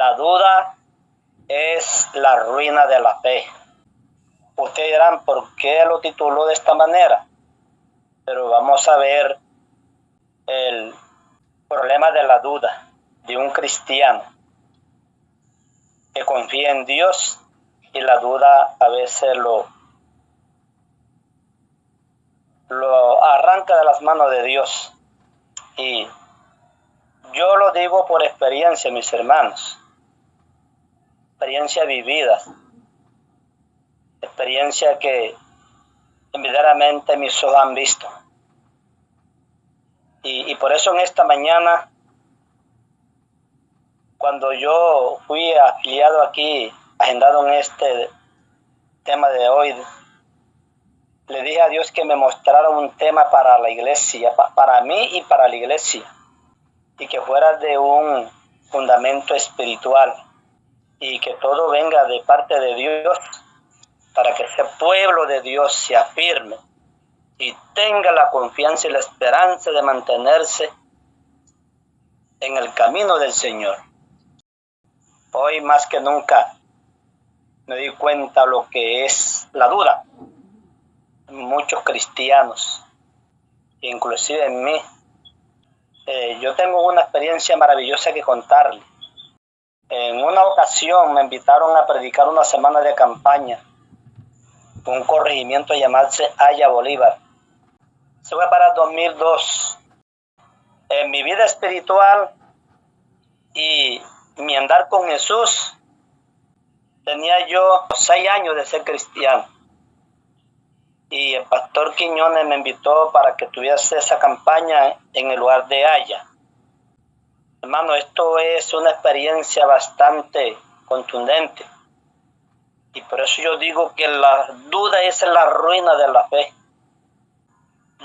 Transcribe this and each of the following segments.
La duda es la ruina de la fe. Ustedes dirán, ¿por qué lo tituló de esta manera? Pero vamos a ver el problema de la duda de un cristiano que confía en Dios y la duda a veces lo arranca de las manos de Dios. Y yo lo digo por experiencia, mis hermanos, experiencia vivida, experiencia que verdaderamente mis ojos han visto. Y por eso en esta mañana, cuando yo fui afiliado aquí, agendado en este tema de hoy, le dije a Dios que me mostrara un tema para la iglesia, para mí y para la iglesia, y que fuera de un fundamento espiritual, y que todo venga de parte de Dios, para que ese pueblo de Dios se afirme y tenga la confianza y la esperanza de mantenerse en el camino del Señor. Hoy más que nunca me di cuenta lo que es la duda. Muchos cristianos, inclusive en mí, yo tengo una experiencia maravillosa que contarle. En una ocasión me invitaron a predicar una semana de campaña, un corregimiento llamarse Haya Bolívar. Se fue para 2002. En mi vida espiritual y mi andar con Jesús, tenía yo 6 años de ser cristiano. Y el pastor Quiñones me invitó para que tuviese esa campaña en el lugar de Haya. Hermano, esto es una experiencia bastante contundente. Y por eso yo digo que la duda es la ruina de la fe.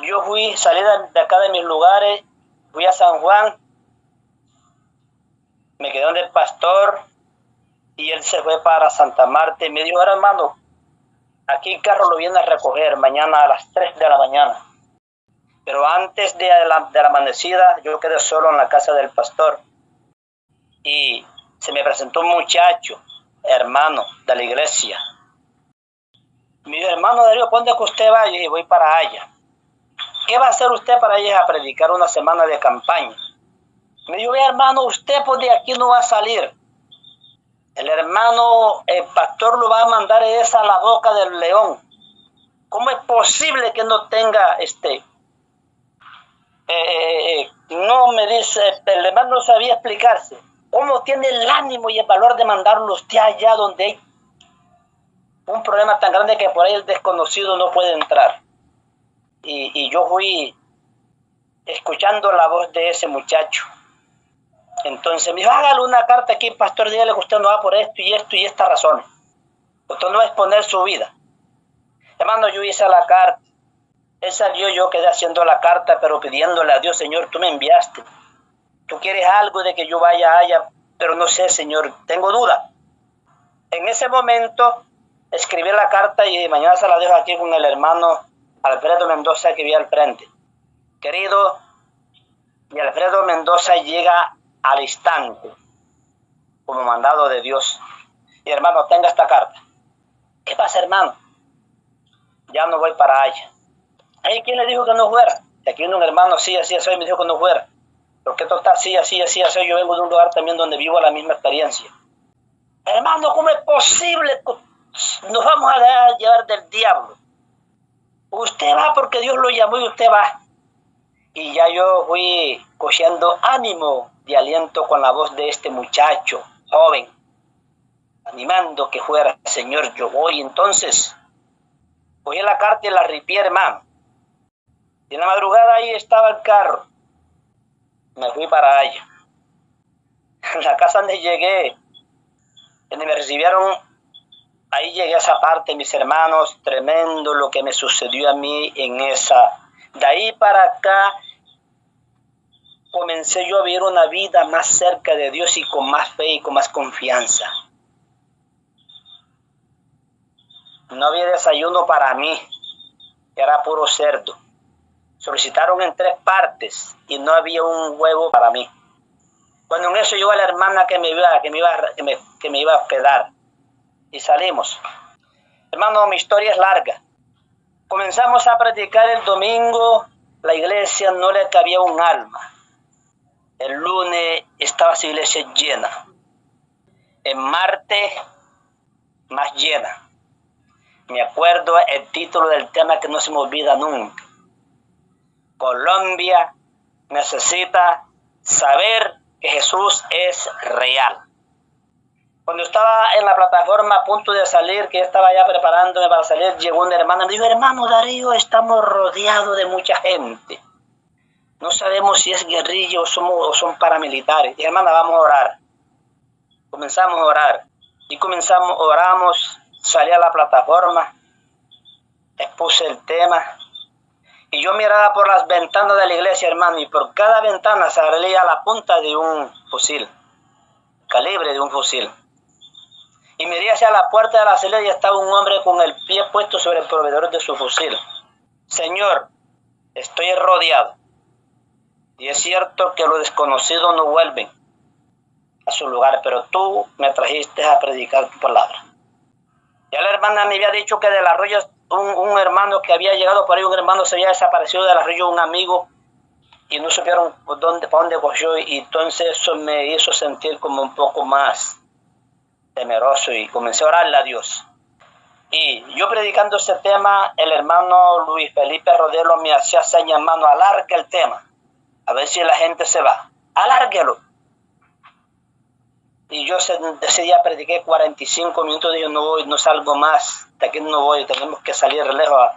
Yo salí de acá de mis lugares, fui a San Juan, me quedé donde el pastor y él se fue para Santa Marta y me dijo, ahora hermano, aquí el carro lo viene a recoger mañana a las 3 de la mañana. Pero antes de la amanecida, yo quedé solo en la casa del pastor. Y se me presentó un muchacho, hermano de la iglesia. Me dijo, hermano Darío, ¿por dónde que usted va? Y dije, voy para allá. ¿Qué va a hacer usted para ir a predicar una semana de campaña? Me dijo, hermano, usted pues de aquí no va a salir. El hermano, el pastor lo va a mandar a la boca del león. ¿Cómo es posible que no tenga no me dice, el hermano no sabía explicarse. ¿Cómo tiene el ánimo y el valor de mandarlo usted allá donde hay un problema tan grande que por ahí el desconocido no puede entrar? Y yo fui escuchando la voz de ese muchacho. Entonces me dijo, hágale una carta aquí, pastor, dígale que usted no va por esto y esto y estas razones. Usted no va a exponer su vida. Hermano, yo hice la carta. Él salió, yo quedé haciendo la carta, pero pidiéndole a Dios, Señor, tú me enviaste. Tú quieres algo de que yo vaya allá, pero no sé, Señor, tengo duda. En ese momento escribí la carta y mañana se la dejo aquí con el hermano Alfredo Mendoza que vi al frente. Querido, y Alfredo Mendoza llega al instante, como mandado de Dios. Y hermano, tenga esta carta. ¿Qué pasa, hermano? Ya no voy para allá. ¿Ay, quién le dijo que no fuera? Y aquí viene un hermano, sí, así soy, me dijo que no fuera. ¿Por qué tú estás así, así? Yo vengo de un lugar también donde vivo la misma experiencia. Hermano, ¿cómo es posible? Nos vamos a dejar llevar del diablo. Usted va porque Dios lo llamó y usted va. Y ya yo fui cogiendo ánimo de aliento con la voz de este muchacho joven, animando que fuera, Señor, yo voy. Entonces, cogí la carta y la ripié, hermano. Y en la madrugada ahí estaba el carro. Me fui para allá. En la casa donde llegué, donde me recibieron, ahí llegué a esa parte, mis hermanos, tremendo lo que me sucedió a mí en esa. De ahí para acá, comencé yo a vivir una vida más cerca de Dios y con más fe y con más confianza. No había desayuno para mí, era puro cerdo. Solicitaron en 3 partes y no había un huevo para mí. Cuando en eso llegó la hermana que me iba a hospedar. Y salimos. Hermano, mi historia es larga. Comenzamos a predicar el domingo. La iglesia no le cabía un alma. El lunes estaba esa iglesia llena. El martes, más llena. Me acuerdo el título del tema que no se me olvida nunca. Colombia necesita saber que Jesús es real. Cuando estaba en la plataforma a punto de salir, que estaba ya preparándome para salir, llegó una hermana y me dijo: hermano Darío, estamos rodeados de mucha gente. No sabemos si es guerrilla o son paramilitares. Y hermana, vamos a orar. Comenzamos a orar. Y oramos, salí a la plataforma, expuse el tema. Y yo miraba por las ventanas de la iglesia, hermano, y por cada ventana salía la punta de un fusil, calibre de un fusil. Y miré hacia la puerta de la celda y estaba un hombre con el pie puesto sobre el proveedor de su fusil. Señor, estoy rodeado. Y es cierto que los desconocidos no vuelven a su lugar, pero tú me trajiste a predicar tu palabra. Ya la hermana me había dicho que del arroyo, un hermano que había llegado por ahí, un hermano se había desaparecido del arroyo, un amigo, y no supieron para dónde cogió, y entonces eso me hizo sentir como un poco más temeroso, y comencé a orarle a Dios. Y yo predicando ese tema, el hermano Luis Felipe Rodelo me hacía señas, hermano, alarga el tema, a ver si la gente se va, alárguelo. Y yo ese día prediqué 45 minutos, dije: no voy, no salgo más, de aquí no voy, tenemos que salir lejos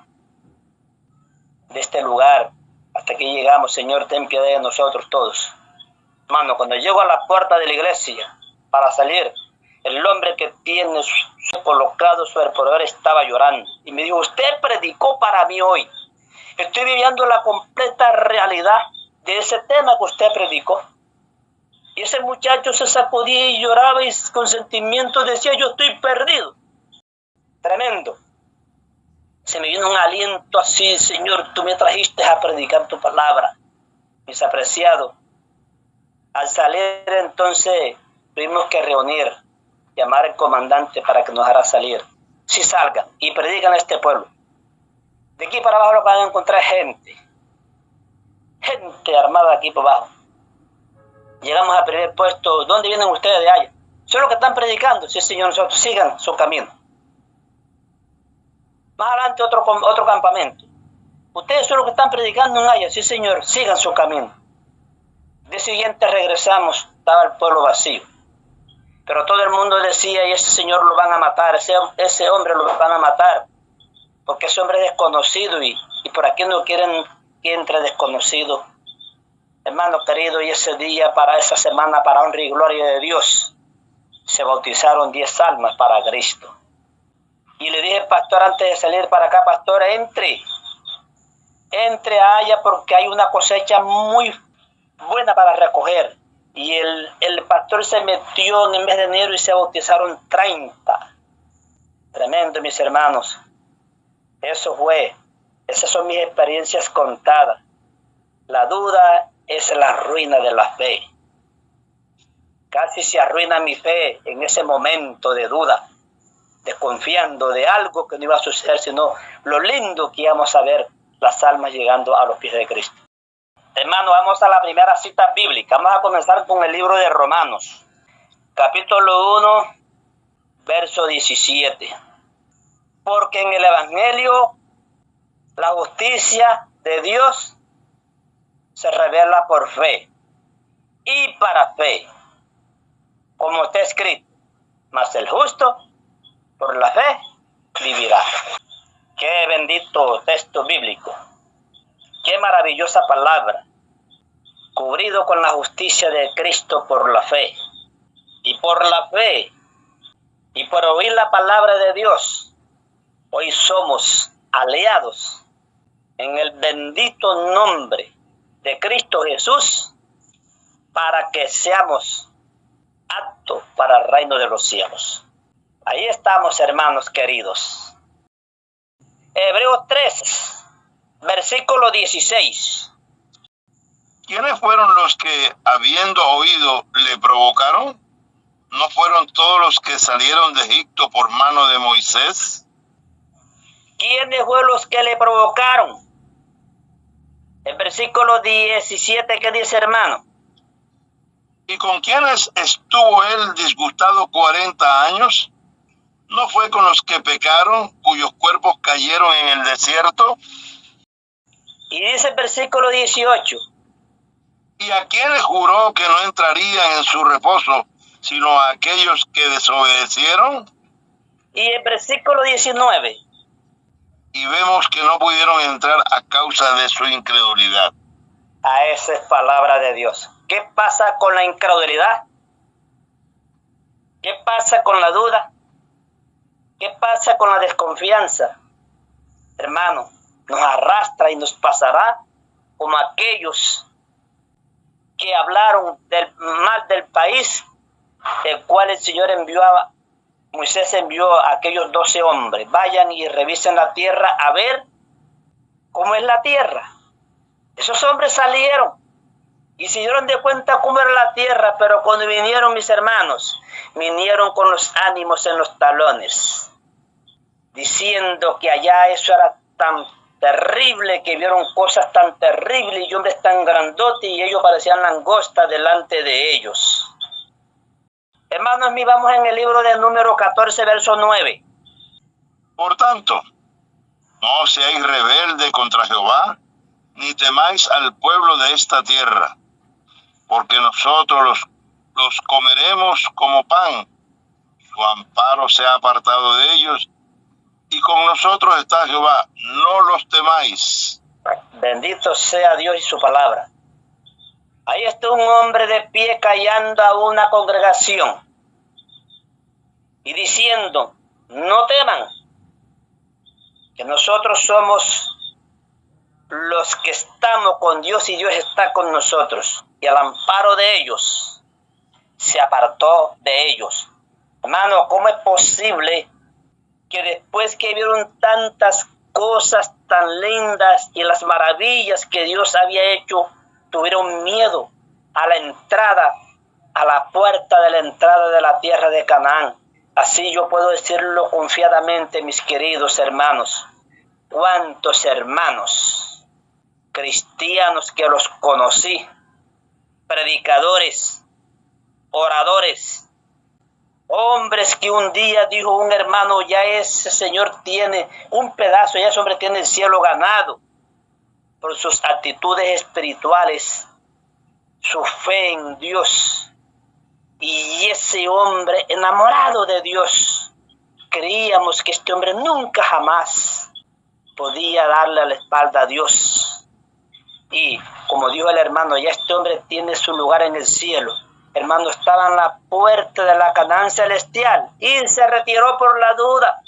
de este lugar. Hasta que llegamos, Señor, ten piedad de nosotros todos. Hermano, cuando llego a la puerta de la iglesia para salir, el hombre que tiene colocado su proveedor estaba llorando. Y me dijo: usted predicó para mí hoy. Estoy viviendo la completa realidad de ese tema que usted predicó. Y ese muchacho se sacudía y lloraba y con sentimiento decía: yo estoy perdido. Tremendo. Se me vino un aliento así: Señor, tú me trajiste a predicar tu palabra. Mis apreciados, al salir entonces tuvimos que reunir, llamar al comandante para que nos haga salir. Si salgan y predican a este pueblo. De aquí para abajo lo van a encontrar gente armada aquí para abajo. Llegamos al primer puesto. ¿Dónde vienen ustedes de allá? Son los que están predicando. Sí, Señor, nosotros sigan su camino. Más adelante otro campamento. Ustedes son los que están predicando en allá. Sí, Señor, sigan su camino. El día siguiente regresamos, estaba el pueblo vacío. Pero todo el mundo decía: y ese señor lo van a matar, ese hombre lo van a matar, porque ese hombre es desconocido y por aquí no quieren que entre desconocido. Hermano querido, y ese día, para esa semana, para honra y gloria de Dios, se bautizaron 10 almas para Cristo. Y le dije: pastor, antes de salir para acá, pastor, entre allá, porque hay una cosecha muy buena para recoger. Y el pastor se metió en el mes de enero y se bautizaron 30. Tremendo, mis hermanos. Esas son mis experiencias contadas. La duda es la ruina de la fe. Casi se arruina mi fe en ese momento de duda, desconfiando de algo que no iba a suceder, sino lo lindo que íbamos a ver las almas llegando a los pies de Cristo. Hermano, vamos a la primera cita bíblica. Vamos a comenzar con el libro de Romanos, capítulo 1, verso 17. Porque en el Evangelio la justicia de Dios se revela por fe y para fe, como está escrito: mas el justo por la fe vivirá. Qué bendito texto bíblico, qué maravillosa palabra, cubrido con la justicia de Cristo por la fe. Y por la fe y por oír la palabra de Dios, hoy somos aliados en el bendito nombre de Cristo Jesús, para que seamos aptos para el reino de los cielos. Ahí estamos, hermanos queridos. Hebreos 3, versículo 16. ¿Quiénes fueron los que, habiendo oído, le provocaron? ¿No fueron todos los que salieron de Egipto por mano de Moisés? ¿Quiénes fueron los que le provocaron? El versículo 17, ¿qué dice, hermano? ¿Y con quiénes estuvo él disgustado 40 años? ¿No fue con los que pecaron, cuyos cuerpos cayeron en el desierto? Y dice el versículo 18. ¿Y a quiénes juró que no entrarían en su reposo, sino a aquellos que desobedecieron? Y el versículo 19. Y vemos que no pudieron entrar a causa de su incredulidad. A esa es palabra de Dios. ¿Qué pasa con la incredulidad? ¿Qué pasa con la duda? ¿Qué pasa con la desconfianza? Hermano, nos arrastra y nos pasará como aquellos que hablaron del mal del país, el cual el Señor Moisés envió a aquellos 12 hombres. Vayan y revisen la tierra a ver cómo es la tierra. Esos hombres salieron y se dieron de cuenta cómo era la tierra, pero cuando vinieron, mis hermanos, vinieron con los ánimos en los talones, diciendo que allá eso era tan terrible, que vieron cosas tan terribles y hombres tan grandotes y ellos parecían langostas delante de ellos. Hermanos míos, vamos en el libro de Número 14, verso 9. Por tanto, no seáis rebelde contra Jehová, ni temáis al pueblo de esta tierra, porque nosotros los comeremos como pan. Su amparo se ha apartado de ellos, y con nosotros está Jehová, no los temáis. Bendito sea Dios y su palabra. Ahí está un hombre de pie callando a una congregación y diciendo: no teman, que nosotros somos los que estamos con Dios y Dios está con nosotros. Y al amparo de ellos se apartó de ellos. Hermano, ¿cómo es posible que después que vieron tantas cosas tan lindas y las maravillas que Dios había hecho, tuvieron miedo a la entrada, a la puerta de la entrada de la tierra de Canaán? Así yo puedo decirlo confiadamente, mis queridos hermanos. ¿Cuántos hermanos cristianos que los conocí, predicadores, oradores, hombres que un día dijo un hermano: ya ese señor tiene un pedazo, ya ese hombre tiene el cielo ganado, por sus actitudes espirituales, su fe en Dios? Y ese hombre enamorado de Dios, creíamos que este hombre nunca jamás podía darle la espalda a Dios. Y como dijo el hermano, ya este hombre tiene su lugar en el cielo. Hermano, estaba en la puerta de la Canaán celestial y se retiró por la duda,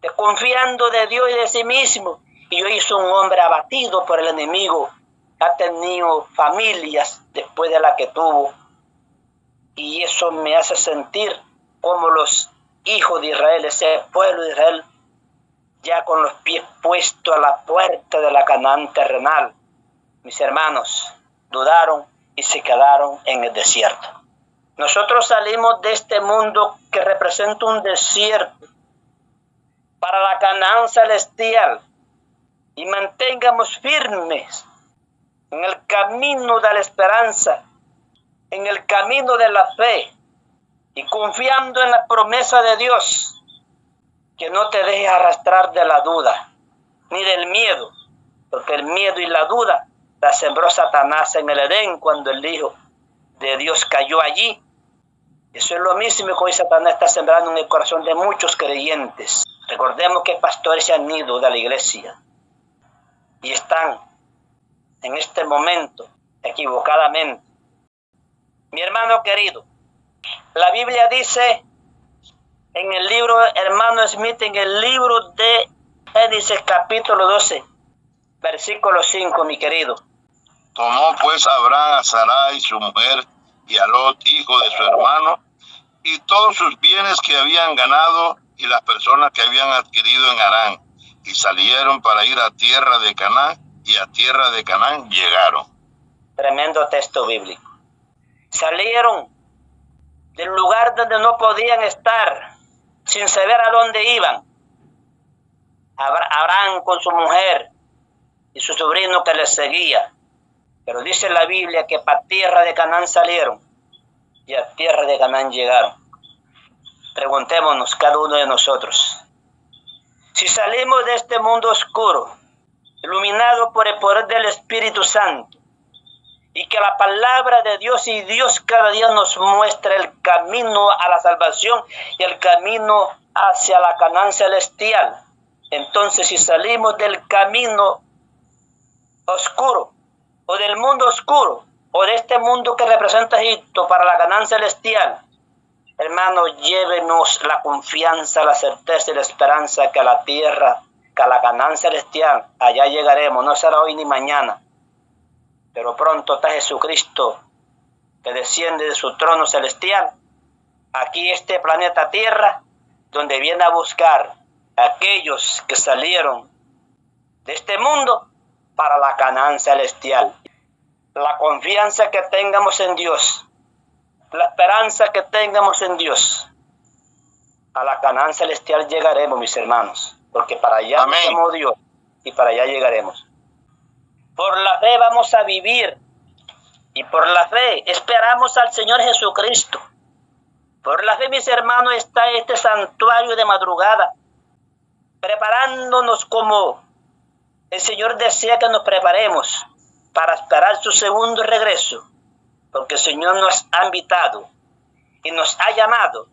desconfiando de Dios y de sí mismo. Y hoy es un hombre abatido por el enemigo. Ha tenido familias después de la que tuvo. Y eso me hace sentir como los hijos de Israel, ese pueblo de Israel, ya con los pies puestos a la puerta de la Canaán terrenal. Mis hermanos, dudaron y se quedaron en el desierto. Nosotros salimos de este mundo que representa un desierto para la Canaán celestial, y mantengamos firmes en el camino de la esperanza, en el camino de la fe, y confiando en la promesa de Dios, que no te dejes arrastrar de la duda ni del miedo, porque el miedo y la duda la sembró Satanás en el Edén cuando el Hijo de Dios cayó allí. Eso es lo mismo que hoy Satanás está sembrando en el corazón de muchos creyentes. Recordemos que pastores se han ido de la iglesia y están en este momento equivocadamente. Mi hermano querido, la Biblia dice en el libro, hermano Smith, en el libro de Génesis capítulo 12, versículo 5, mi querido. Tomó pues Abraham a Sarai su mujer y a Lot, hijo de su hermano, y todos sus bienes que habían ganado y las personas que habían adquirido en Harán, y salieron para ir a tierra de Canaán, y a tierra de Canaán llegaron. Tremendo texto bíblico. Salieron del lugar donde no podían estar, sin saber a dónde iban. Abraham con su mujer y su sobrino que les seguía. Pero dice la Biblia que para tierra de Canaán salieron y a tierra de Canaán llegaron. Preguntémonos cada uno de nosotros, si salimos de este mundo oscuro, iluminado por el poder del Espíritu Santo, y que la palabra de Dios y Dios cada día nos muestra el camino a la salvación y el camino hacia la Canaán celestial. Entonces, si salimos del camino oscuro, o del mundo oscuro, o de este mundo que representa Egipto para la Canaán celestial, hermanos, llévenos la confianza, la certeza y la esperanza que a la tierra, que a la Canaán celestial, allá llegaremos. No será hoy ni mañana, pero pronto está Jesucristo, que desciende de su trono celestial, aquí este planeta Tierra, donde viene a buscar a aquellos que salieron de este mundo para la Canaán celestial. La confianza que tengamos en Dios, la esperanza que tengamos en Dios, a la Canaán celestial llegaremos, mis hermanos, porque para allá nos llamó Dios y para allá llegaremos. Por la fe vamos a vivir y por la fe esperamos al Señor Jesucristo. Por la fe, mis hermanos, está este santuario de madrugada, preparándonos como el Señor desea que nos preparemos para esperar su segundo regreso, porque el Señor nos ha invitado y nos ha llamado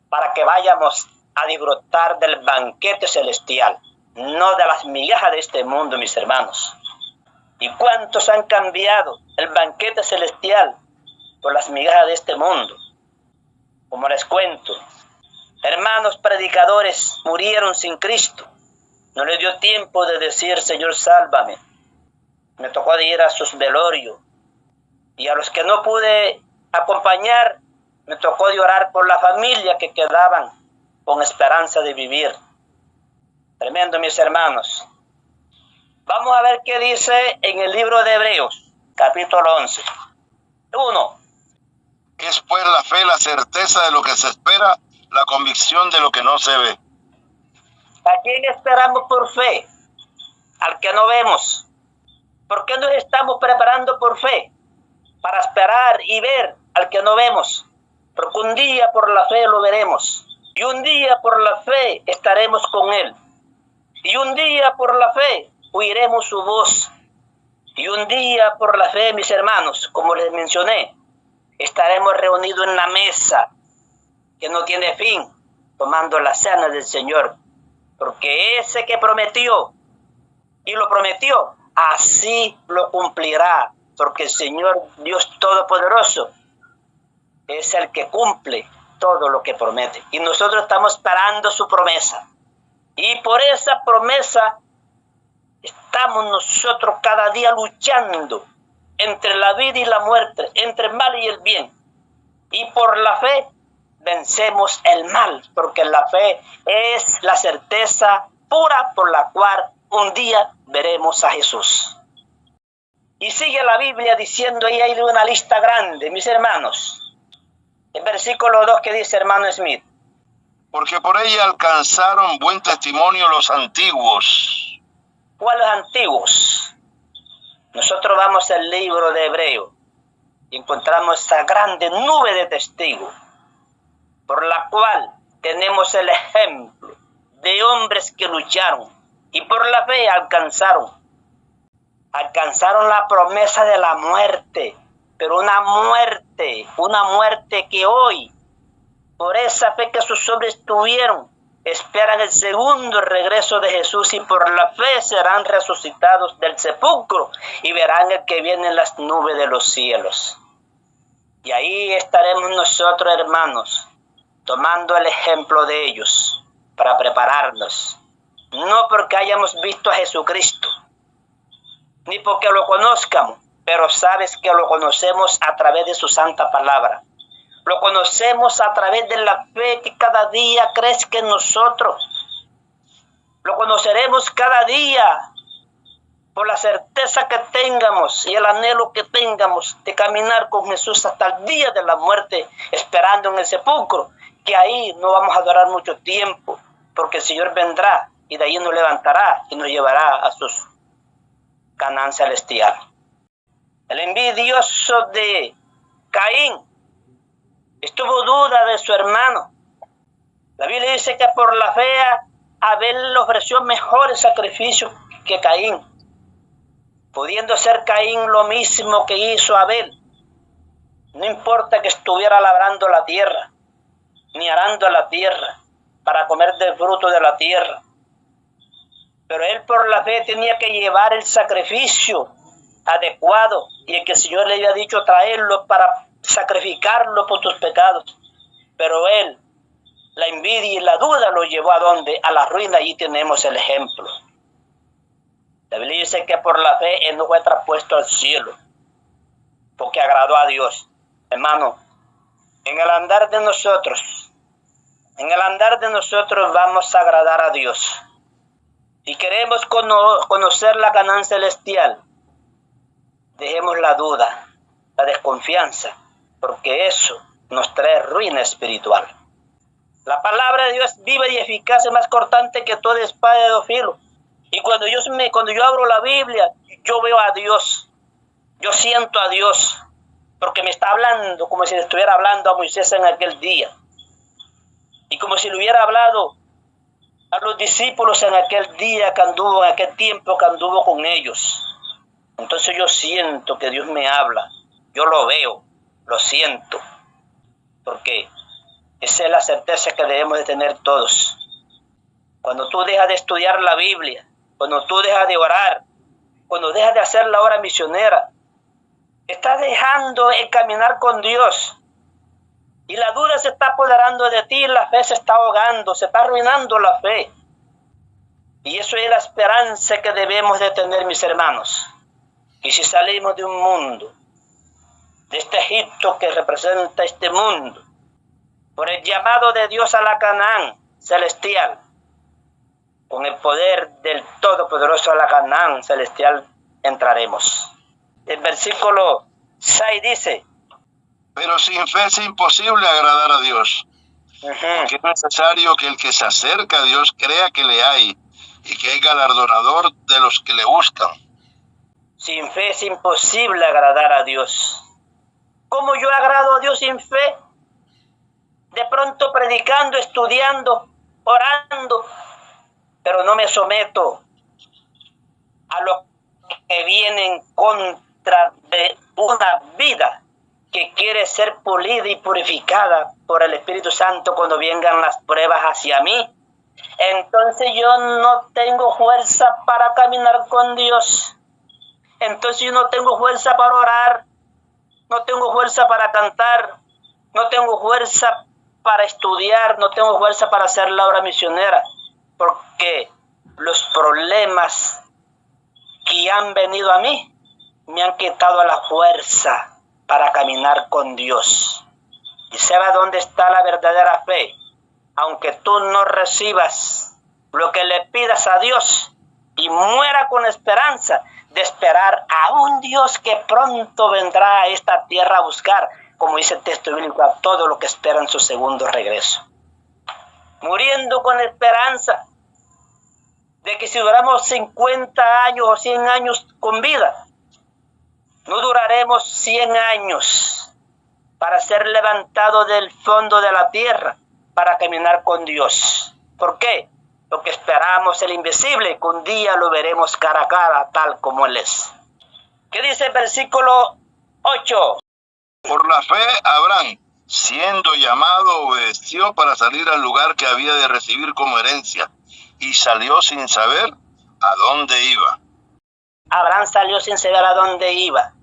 para que vayamos a disfrutar del banquete celestial, no de las migajas de este mundo, mis hermanos. ¿Y cuántos han cambiado el banquete celestial por las migajas de este mundo? Como les cuento, hermanos predicadores murieron sin Cristo. No les dio tiempo de decir, Señor, sálvame. Me tocó de ir a sus velorios. Y a los que no pude acompañar, me tocó de orar por la familia que quedaban con esperanza de vivir. Tremendo, mis hermanos. Vamos a ver qué dice en el libro de Hebreos, capítulo 11. 1. Es pues la fe, la certeza de lo que se espera, la convicción de lo que no se ve. ¿A quién esperamos por fe? Al que no vemos. ¿Por qué nos estamos preparando por fe? Para esperar y ver al que no vemos. Porque un día por la fe lo veremos. Y un día por la fe estaremos con Él. Y un día por la fe oiremos su voz. Y un día por la fe, mis hermanos, como les mencioné, estaremos reunidos en la mesa que no tiene fin, tomando la cena del Señor. Porque ese que prometió, y lo prometió, así lo cumplirá. Porque el Señor Dios Todopoderoso es el que cumple todo lo que promete. Y nosotros estamos esperando su promesa. Y por esa promesa estamos nosotros cada día luchando entre la vida y la muerte, entre el mal y el bien. Y por la fe vencemos el mal, porque la fe es la certeza pura por la cual un día veremos a Jesús. Y sigue la Biblia diciendo, ahí hay una lista grande, mis hermanos. El versículo 2 que dice, hermano Smith. Porque por ella alcanzaron buen testimonio los antiguos. ¿Cuáles antiguos? Nosotros vamos al libro de Hebreo y encontramos esa grande nube de testigos, por la cual tenemos el ejemplo de hombres que lucharon y por la fe alcanzaron la promesa de la muerte, pero una muerte que hoy, por esa fe que sus hombres tuvieron, esperan el segundo regreso de Jesús y por la fe serán resucitados del sepulcro y verán el que viene en las nubes de los cielos. Y ahí estaremos nosotros, hermanos, tomando el ejemplo de ellos para prepararnos. No porque hayamos visto a Jesucristo, ni porque lo conozcamos, pero sabes que lo conocemos a través de su santa palabra. Lo conocemos a través de la fe que cada día crezca en nosotros. Lo conoceremos cada día por la certeza que tengamos y el anhelo que tengamos de caminar con Jesús hasta el día de la muerte, esperando en el sepulcro, que ahí no vamos a durar mucho tiempo, porque el Señor vendrá y de ahí nos levantará y nos llevará a su Canaán celestial. El envidioso de Caín estuvo duda de su hermano. La Biblia dice que por la fe Abel le ofreció mejores sacrificios que Caín, pudiendo ser Caín lo mismo que hizo Abel. No importa que estuviera labrando la tierra, ni arando la tierra, para comer del fruto de la tierra. Pero él por la fe tenía que llevar el sacrificio adecuado, y el que el Señor le había dicho traerlo para sacrificarlo por tus pecados. Pero él, la envidia y la duda lo llevó ¿a dónde? A la ruina. Allí tenemos el ejemplo. La Biblia dice que por la fe él no fue traspuesto al cielo, porque agradó a Dios. Hermano, en el andar de nosotros vamos a agradar a Dios. Si queremos conocer la Canaán celestial, dejemos la duda, la desconfianza, porque eso nos trae ruina espiritual. La palabra de Dios viva y eficaz es más cortante que toda espada de dos filos. Y cuando yo abro la Biblia, yo veo a Dios, yo siento a Dios, porque me está hablando como si le estuviera hablando a Moisés en aquel día, y como si le hubiera hablado a los discípulos en aquel día que anduvo, en aquel tiempo que anduvo con ellos. Entonces yo siento que Dios me habla, yo lo veo, lo siento, porque esa es la certeza que debemos de tener todos. Cuando tú dejas de estudiar la Biblia, cuando tú dejas de orar, cuando dejas de hacer la obra misionera, estás dejando el caminar con Dios. Y la duda se está apoderando de ti, la fe se está ahogando, se está arruinando la fe. Y eso es la esperanza que debemos de tener, mis hermanos. Y si salimos de un mundo, de este Egipto que representa este mundo, por el llamado de Dios a la Canaán celestial, con el poder del Todopoderoso a la Canaán celestial entraremos. El versículo 6 dice: pero sin fe es imposible agradar a Dios. Porque es necesario que el que se acerca a Dios crea que le hay y que es galardonador de los que le buscan. Sin fe es imposible agradar a Dios. ¿Cómo yo agrado a Dios sin fe? De pronto predicando, estudiando, orando, pero no me someto a lo que viene en contra de una vida que quiere ser pulida y purificada por el Espíritu Santo cuando vengan las pruebas hacia mí. Entonces yo no tengo fuerza para caminar con Dios. Entonces yo no tengo fuerza para orar, no tengo fuerza para cantar, no tengo fuerza para estudiar, no tengo fuerza para hacer la obra misionera, porque los problemas que han venido a mí me han quitado la fuerza para caminar con Dios. ¿Y sabe dónde está la verdadera fe? Aunque tú no recibas lo que le pidas a Dios y muera con esperanza de esperar a un Dios que pronto vendrá a esta tierra a buscar, como dice el texto bíblico, a todo lo que espera en su segundo regreso. Muriendo con esperanza de que si duramos 50 años o 100 años con vida, no duraremos 100 años para ser levantado del fondo de la tierra para caminar con Dios. ¿Por qué? Porque esperamos el invisible, que un día lo veremos cara a cara, tal como Él es. ¿Qué dice el versículo 8? Por la fe, Abraham, siendo llamado, obedeció para salir al lugar que había de recibir como herencia, y salió sin saber a dónde iba. Abraham salió sin saber a dónde iba,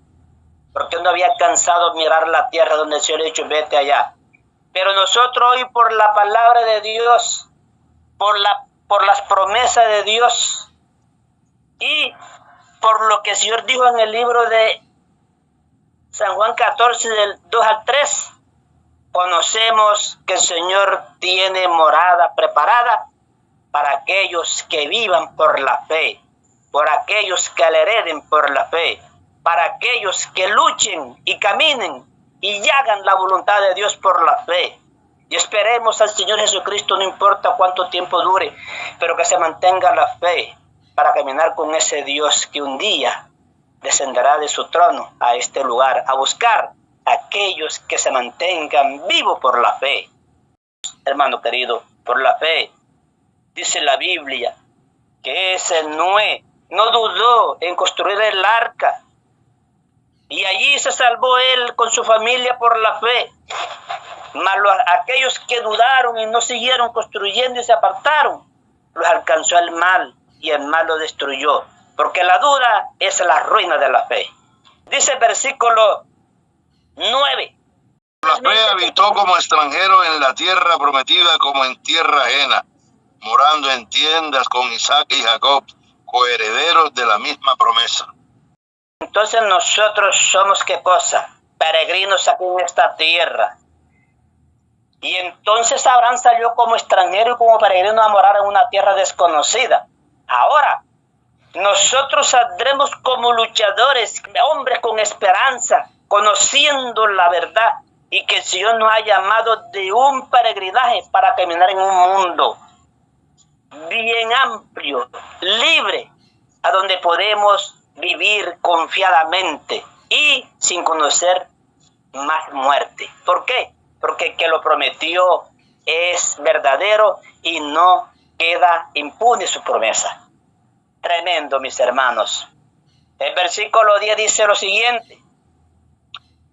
porque no había alcanzado a mirar la tierra donde el Señor le ha dicho, vete allá. Pero nosotros hoy, por la palabra de Dios, por las promesas de Dios y por lo que el Señor dijo en el libro de San Juan 14, del 2 al 3, conocemos que el Señor tiene morada preparada para aquellos que vivan por la fe, por aquellos que la hereden por la fe, para aquellos que luchen y caminen y hagan la voluntad de Dios por la fe. Y esperemos al Señor Jesucristo, no importa cuánto tiempo dure, pero que se mantenga la fe para caminar con ese Dios que un día descenderá de su trono a este lugar, a buscar a aquellos que se mantengan vivos por la fe. Hermano querido, por la fe, dice la Biblia, que ese Noé no dudó en construir el arca, y allí se salvó él con su familia por la fe. Mas aquellos que dudaron y no siguieron construyendo y se apartaron, los alcanzó el mal, y el mal lo destruyó, porque la duda es la ruina de la fe. Dice el versículo 9. La fe habitó como extranjero en la tierra prometida, como en tierra ajena, morando en tiendas con Isaac y Jacob, coherederos de la misma promesa. Entonces nosotros somos, ¿qué cosa? Peregrinos aquí en esta tierra. Y entonces Abraham salió como extranjero y como peregrino a morar en una tierra desconocida. Ahora, nosotros saldremos como luchadores, hombres con esperanza, conociendo la verdad, y que el Señor nos ha llamado de un peregrinaje para caminar en un mundo bien amplio, libre, a donde podemos vivir confiadamente y sin conocer más muerte. ¿Por qué? Porque el que lo prometió es verdadero y no queda impune su promesa. Tremendo, mis hermanos. El versículo 10 dice lo siguiente: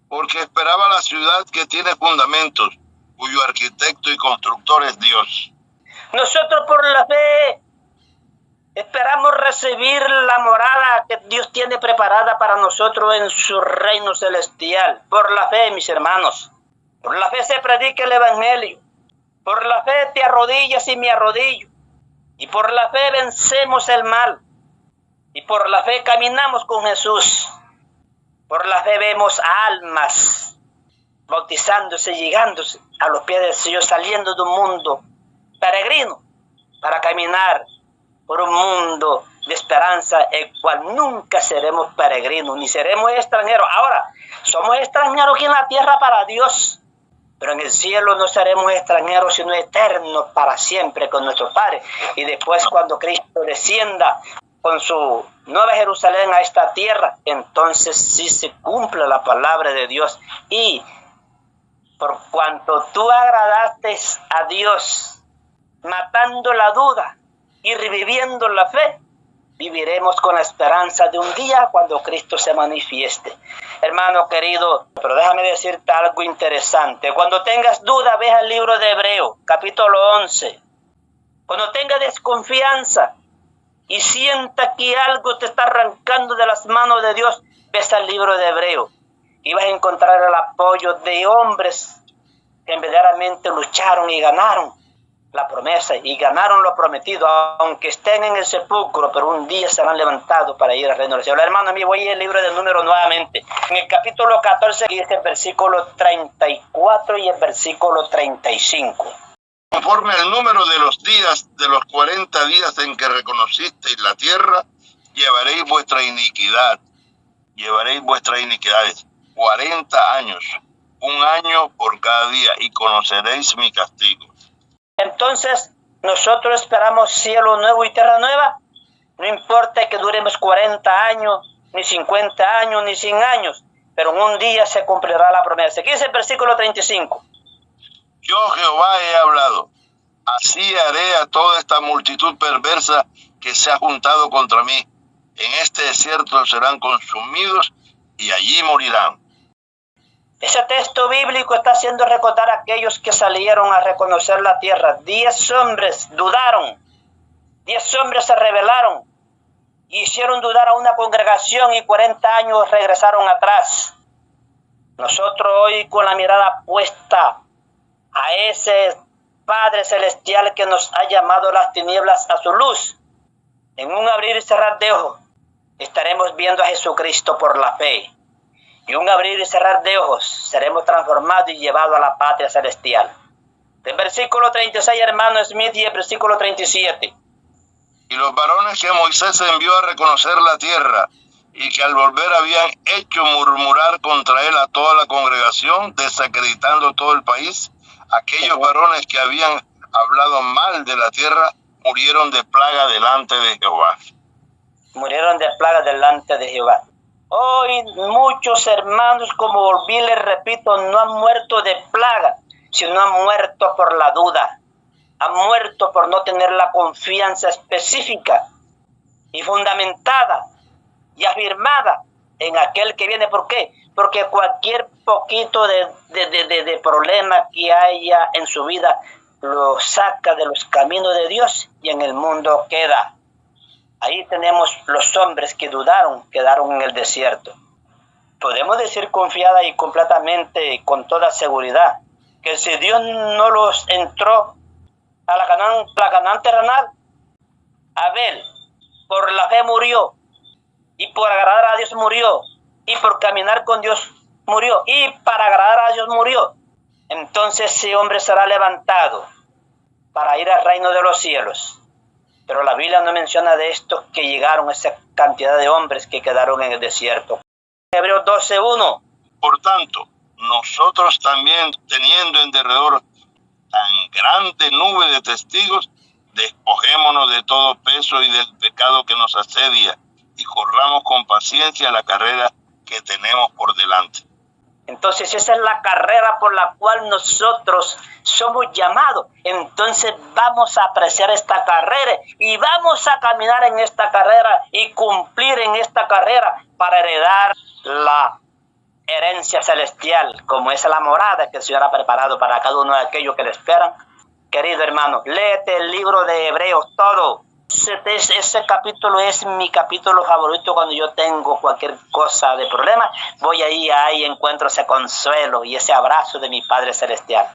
porque esperaba la ciudad que tiene fundamentos, cuyo arquitecto y constructor es Dios. Nosotros por la fe esperamos recibir la morada que Dios tiene preparada para nosotros en su reino celestial. Por la fe, mis hermanos. Por la fe se predica el evangelio. Por la fe te arrodillas y me arrodillo. Y por la fe vencemos el mal. Y por la fe caminamos con Jesús. Por la fe vemos almas bautizándose, llegándose a los pies del Señor, saliendo de un mundo peregrino para caminar por un mundo de esperanza, el cual nunca seremos peregrinos, ni seremos extranjeros. Ahora, somos extranjeros aquí en la tierra para Dios, pero en el cielo no seremos extranjeros, sino eternos para siempre con nuestro Padre. Y después, cuando Cristo descienda con su nueva Jerusalén a esta tierra, entonces sí se cumple la palabra de Dios. Y por cuanto tú agradaste a Dios, matando la duda y reviviendo la fe, viviremos con la esperanza de un día cuando Cristo se manifieste. Hermano querido, pero déjame decirte algo interesante. Cuando tengas duda, ve al libro de Hebreo, capítulo 11. Cuando tengas desconfianza y sienta que algo te está arrancando de las manos de Dios, ves al libro de Hebreo y vas a encontrar el apoyo de hombres que verdaderamente lucharon y ganaron la promesa y ganaron lo prometido, aunque estén en el sepulcro, pero un día serán levantados para ir al reino del cielo. Hermano mío, voy al libro de Números nuevamente. En el capítulo 14 dice el versículo 34 y el versículo 35. Conforme al número de los días, de los 40 días en que reconocisteis la tierra, llevaréis vuestra iniquidad. Llevaréis vuestras iniquidades. 40 años, un año por cada día, y conoceréis mi castigo. Entonces, nosotros esperamos cielo nuevo y tierra nueva. No importa que duremos 40 años, ni 50 años, ni 100 años, pero en un día se cumplirá la promesa. Aquí dice el versículo 35. Yo, Jehová, he hablado. Así haré a toda esta multitud perversa que se ha juntado contra mí. En este desierto serán consumidos y allí morirán. Ese texto bíblico está haciendo recordar a aquellos que salieron a reconocer la tierra. 10 hombres dudaron, 10 hombres se rebelaron, hicieron dudar a una congregación y 40 años regresaron atrás. Nosotros hoy, con la mirada puesta a ese Padre Celestial que nos ha llamado las tinieblas a su luz, en un abrir y cerrar de ojos, estaremos viendo a Jesucristo por la fe. Y un abrir y cerrar de ojos, seremos transformados y llevados a la patria celestial. Del versículo 36, hermano Smith, y el versículo 37. Y los varones que Moisés envió a reconocer la tierra, y que al volver habían hecho murmurar contra él a toda la congregación, desacreditando todo el país, aquellos varones que habían hablado mal de la tierra, murieron de plaga delante de Jehová. Murieron de plaga delante de Jehová. Hoy muchos hermanos, como volví, les repito, no han muerto de plaga, sino han muerto por la duda. Han muerto por no tener la confianza específica y fundamentada y afirmada en aquel que viene. ¿Por qué? Porque cualquier poquito de problema que haya en su vida lo saca de los caminos de Dios y en el mundo queda. Ahí tenemos los hombres que dudaron, quedaron en el desierto. Podemos decir confiada y completamente, con toda seguridad, que si Dios no los entró a la Canaán terrenal, Abel por la fe murió, y por agradar a Dios murió, y por caminar con Dios murió, y para agradar a Dios murió. Entonces ese hombre será levantado para ir al reino de los cielos. Pero la Biblia no menciona de estos que llegaron, esa cantidad de hombres que quedaron en el desierto. Hebreos 12:1. Por tanto, nosotros también, teniendo en derredor tan grande nube de testigos, despojémonos de todo peso y del pecado que nos asedia, y corramos con paciencia la carrera que tenemos por delante. Entonces esa es la carrera por la cual nosotros somos llamados. Entonces vamos a apreciar esta carrera y vamos a caminar en esta carrera y cumplir en esta carrera para heredar la herencia celestial, como es la morada que el Señor ha preparado para cada uno de aquellos que le esperan. Querido hermano, léete el libro de Hebreos todo. Ese capítulo es mi capítulo favorito. Cuando yo tengo cualquier cosa de problema, voy ahí encuentro ese consuelo y ese abrazo de mi Padre Celestial.